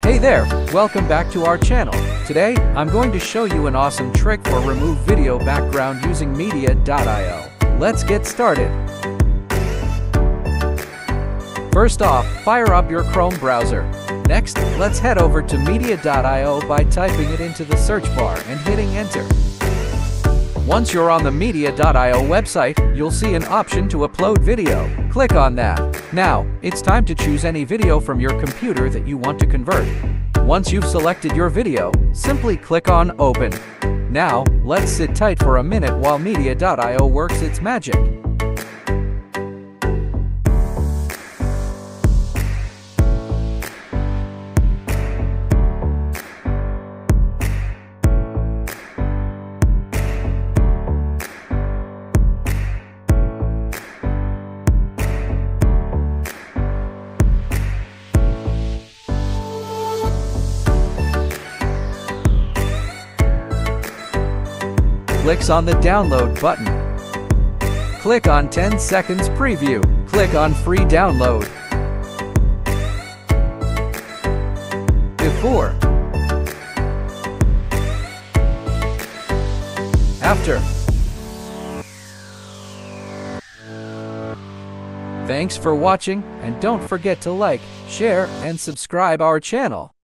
Hey there, welcome back to our channel. Today, I'm going to show you an awesome trick for remove video background using Media.io. Let's get started. First off, fire up your Chrome browser. Next, let's head over to Media.io by typing it into the search bar and hitting enter. Once you're on the Media.io website, you'll see an option to upload video. Click on that. Now, it's time to choose any video from your computer that you want to convert. Once you've selected your video, simply click on Open. Now, let's sit tight for a minute while Media.io works its magic. Clicks on the download button. Click on 10 seconds preview. Click on free download. Before. After. Thanks for watching, and don't forget to like, share, and subscribe our channel.